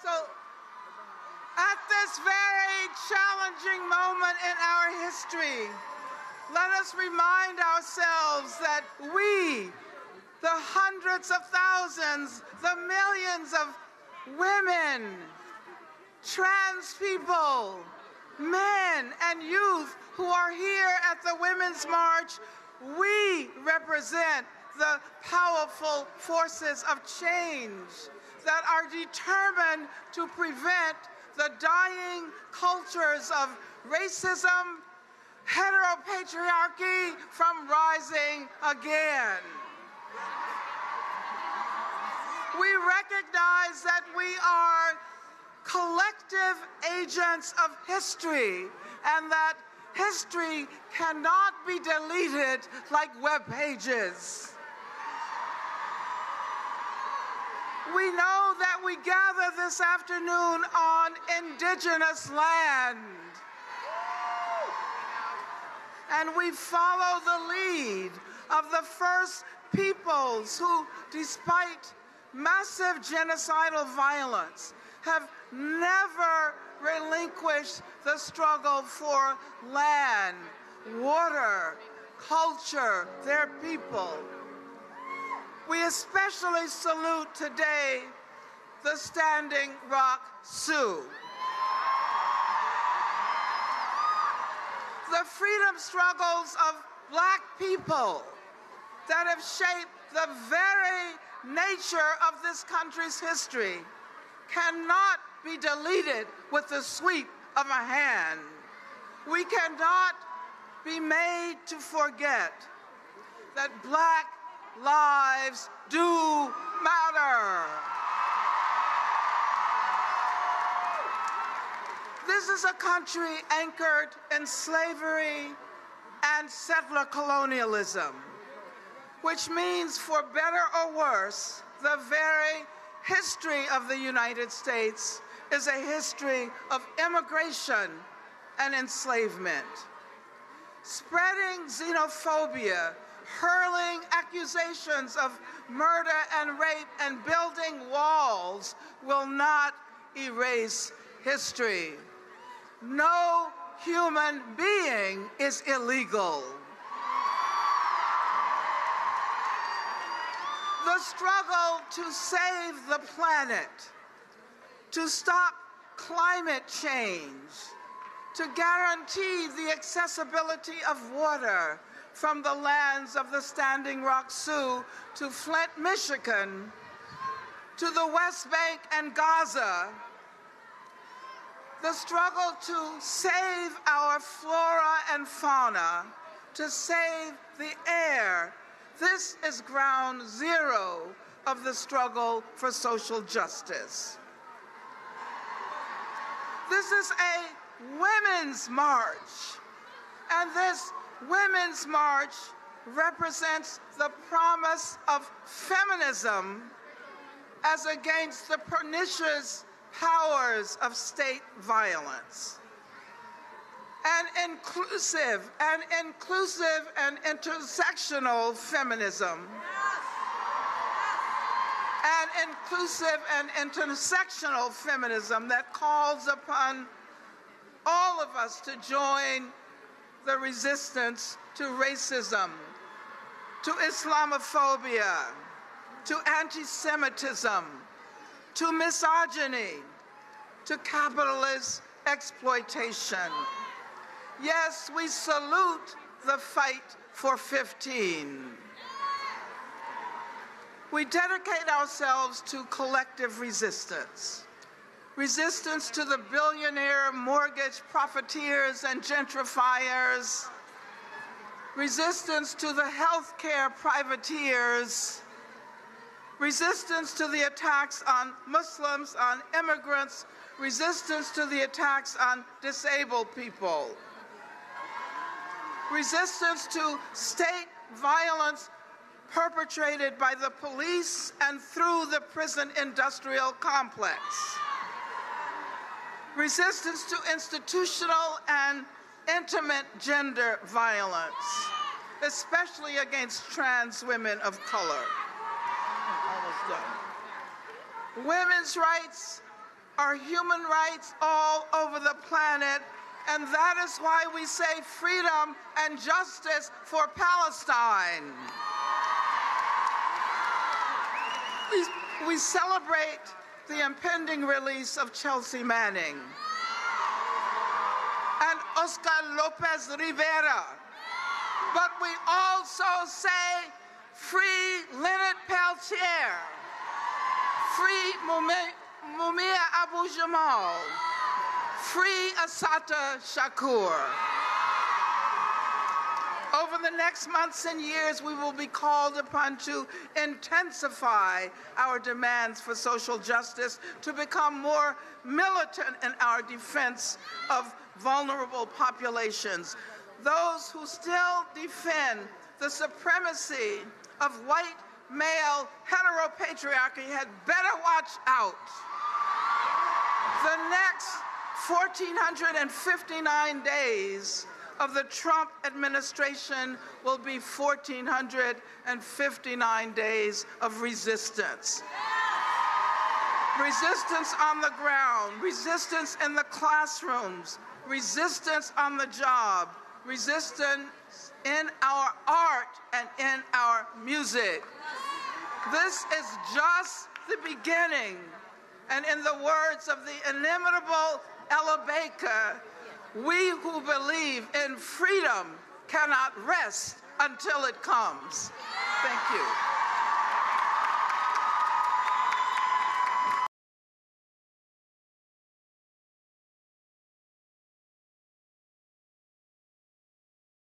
So, at this very challenging moment in our history, let us remind ourselves that we, the hundreds of thousands, the millions of women, trans people, men, and youth who are here at the Women's March, we represent the powerful forces of change that are determined to prevent the dying cultures of racism, heteropatriarchy from rising again. We recognize that we are collective agents of history and that history cannot be deleted like web pages. We know that we gather this afternoon on indigenous land. And we follow the lead of the first peoples who, despite massive genocidal violence, have never relinquished the struggle for land, water, culture, their people. We especially salute today the Standing Rock Sioux. The freedom struggles of Black people that have shaped the very nature of this country's history cannot be deleted with the sweep of a hand. We cannot be made to forget that Black lives do matter. This is a country anchored in slavery and settler colonialism, which means, for better or worse, the very history of the United States is a history of immigration and enslavement. Spreading xenophobia, hurling accusations of murder and rape, and building walls will not erase history. No human being is illegal. The struggle to save the planet, to stop climate change, to guarantee the accessibility of water from the lands of the Standing Rock Sioux to Flint, Michigan, to the West Bank and Gaza, the struggle to save our flora and fauna, to save the air, this is ground zero of the struggle for social justice. This is a women's march, and this Women's March represents the promise of feminism as against the pernicious powers of state violence. An inclusive and intersectional feminism. An inclusive and intersectional feminism that calls upon all of us to join the resistance to racism, to Islamophobia, to anti-Semitism, to misogyny, to capitalist exploitation. Yes, we salute the fight for 15. We dedicate ourselves to collective resistance. Resistance to the billionaire mortgage profiteers and gentrifiers. Resistance to the healthcare privateers. Resistance to the attacks on Muslims, on immigrants. Resistance to the attacks on disabled people. Resistance to state violence perpetrated by the police and through the prison industrial complex. Resistance to institutional and intimate gender violence, especially against trans women of color. Almost done. Women's rights are human rights all over the planet, and that is why we say freedom and justice for Palestine. We celebrate the impending release of Chelsea Manning and Oscar Lopez Rivera, but we also say free Leonard Peltier, free Mumia Abu-Jamal, free Assata Shakur. Over the next months and years, we will be called upon to intensify our demands for social justice, to become more militant in our defense of vulnerable populations. Those who still defend the supremacy of white male heteropatriarchy had better watch out. The next 1,459 days of the Trump administration will be 1,459 days of resistance. Resistance on the ground, resistance in the classrooms, resistance on the job, resistance in our art and in our music. This is just the beginning. And in the words of the inimitable Ella Baker, we who believe in freedom cannot rest until it comes. Thank you.